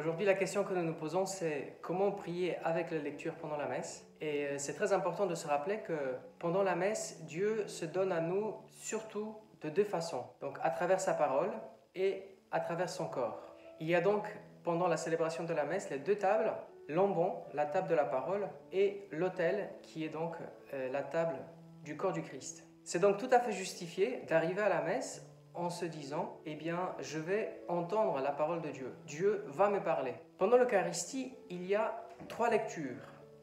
Aujourd'hui, la question que nous nous posons, c'est comment prier avec la lecture pendant la messe. Et c'est très important de se rappeler que pendant la messe, Dieu se donne à nous surtout de deux façons. Donc à travers sa parole et à travers son corps. Il y a donc, pendant la célébration de la messe, les deux tables, l'ambon, la table de la parole, et l'autel, qui est donc la table du corps du Christ. C'est donc tout à fait justifié d'arriver à la messe en se disant, eh bien, je vais entendre la parole de Dieu. Dieu va me parler. Pendant l'Eucharistie, il y a 3 lectures.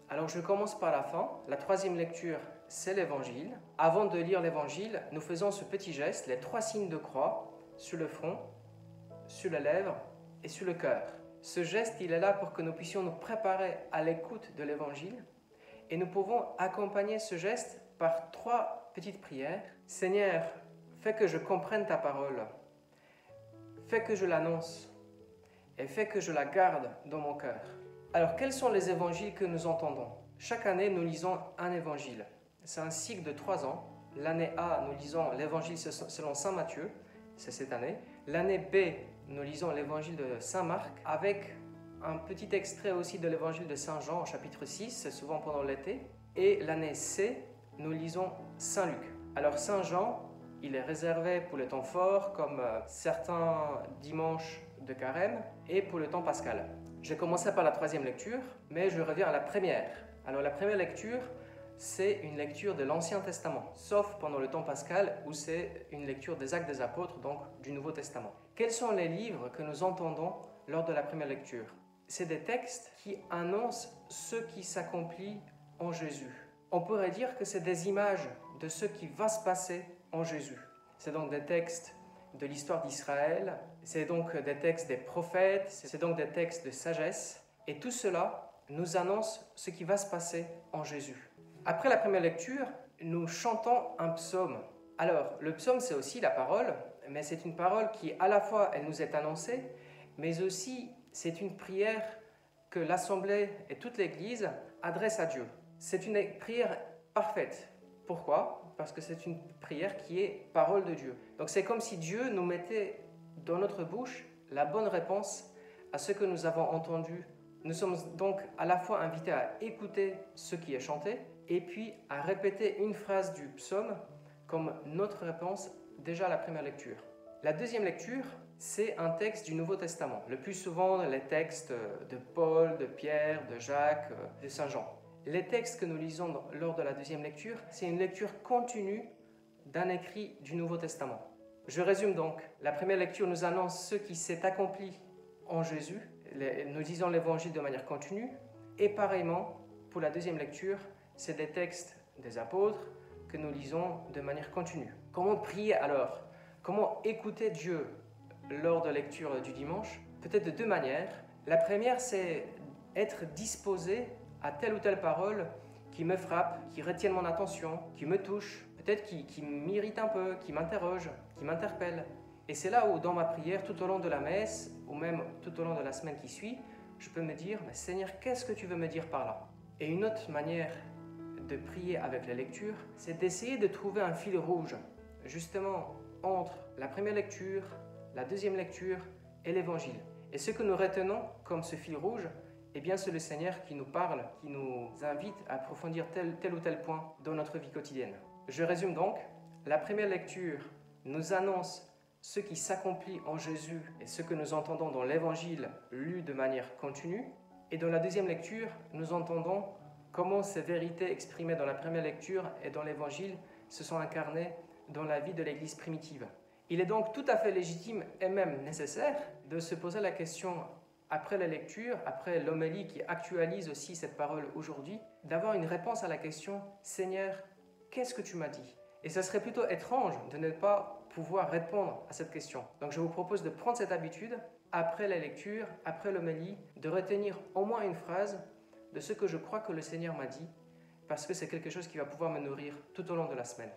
Alors, je commence par la fin. La 3e lecture, c'est l'Évangile. Avant de lire l'Évangile, nous faisons ce petit geste, les 3 signes de croix, sur le front, sur les lèvres et sur le cœur. Ce geste, il est là pour que nous puissions nous préparer à l'écoute de l'Évangile. Et nous pouvons accompagner ce geste par 3 petites prières. Seigneur, fais que je comprenne ta parole, fais que je l'annonce et fais que je la garde dans mon cœur. Alors, quels sont les évangiles que nous entendons? Chaque année, nous lisons un évangile. C'est un cycle de 3 ans. L'année A, nous lisons l'évangile selon saint Matthieu, c'est cette année. L'année B, nous lisons l'évangile de saint Marc avec un petit extrait aussi de l'évangile de saint Jean au chapitre 6, c'est souvent pendant l'été. Et l'année C, nous lisons saint Luc. Alors, saint Jean, il est réservé pour le temps fort, comme certains dimanches de carême, et pour le temps pascal. J'ai commencé par la 3e lecture, mais je reviens à la première. Alors la première lecture, c'est une lecture de l'Ancien Testament, sauf pendant le temps pascal, où c'est une lecture des Actes des Apôtres, donc du Nouveau Testament. Quels sont les livres que nous entendons lors de la première lecture? C'est des textes qui annoncent ce qui s'accomplit en Jésus. On pourrait dire que c'est des images de ce qui va se passer en Jésus. C'est donc des textes de l'histoire d'Israël, c'est donc des textes des prophètes, c'est donc des textes de sagesse, et tout cela nous annonce ce qui va se passer en Jésus. Après la première lecture, nous chantons un psaume. Alors, le psaume, c'est aussi la parole, mais c'est une parole qui, à la fois, elle nous est annoncée, mais aussi, c'est une prière que l'Assemblée et toute l'Église adressent à Dieu. C'est une prière parfaite. Pourquoi? Parce que c'est une prière qui est parole de Dieu. Donc c'est comme si Dieu nous mettait dans notre bouche la bonne réponse à ce que nous avons entendu. Nous sommes donc à la fois invités à écouter ce qui est chanté et puis à répéter une phrase du psaume comme notre réponse déjà à la première lecture. La 2e lecture, c'est un texte du Nouveau Testament. Le plus souvent, les textes de Paul, de Pierre, de Jacques, de Saint Jean. Les textes que nous lisons lors de la 2e lecture, c'est une lecture continue d'un écrit du Nouveau Testament. Je résume donc. La première lecture nous annonce ce qui s'est accompli en Jésus. Nous lisons l'Évangile de manière continue. Et pareillement, pour la 2e lecture, c'est des textes des apôtres que nous lisons de manière continue. Comment prier alors? Comment écouter Dieu lors de la lecture du dimanche? Peut-être de 2 manières. La première, c'est être disposé à telle ou telle parole qui me frappe, qui retienne mon attention, qui me touche, peut-être qui m'irrite un peu, qui m'interroge, qui m'interpelle. Et c'est là où, dans ma prière, tout au long de la messe, ou même tout au long de la semaine qui suit, je peux me dire, mais Seigneur, qu'est-ce que tu veux me dire par là? Et une autre manière de prier avec la lecture, c'est d'essayer de trouver un fil rouge, justement, entre la première lecture, la 2e lecture et l'Évangile. Et ce que nous retenons comme ce fil rouge, eh bien, c'est le Seigneur qui nous parle, qui nous invite à approfondir tel ou tel point dans notre vie quotidienne. Je résume donc, la première lecture nous annonce ce qui s'accomplit en Jésus et ce que nous entendons dans l'Évangile lu de manière continue. Et dans la 2e lecture, nous entendons comment ces vérités exprimées dans la première lecture et dans l'Évangile se sont incarnées dans la vie de l'Église primitive. Il est donc tout à fait légitime et même nécessaire de se poser la question après la lecture, après l'homélie qui actualise aussi cette parole aujourd'hui, d'avoir une réponse à la question « Seigneur, qu'est-ce que tu m'as dit ?» Et ce serait plutôt étrange de ne pas pouvoir répondre à cette question. Donc je vous propose de prendre cette habitude, après la lecture, après l'homélie, de retenir au moins une phrase de ce que je crois que le Seigneur m'a dit, parce que c'est quelque chose qui va pouvoir me nourrir tout au long de la semaine.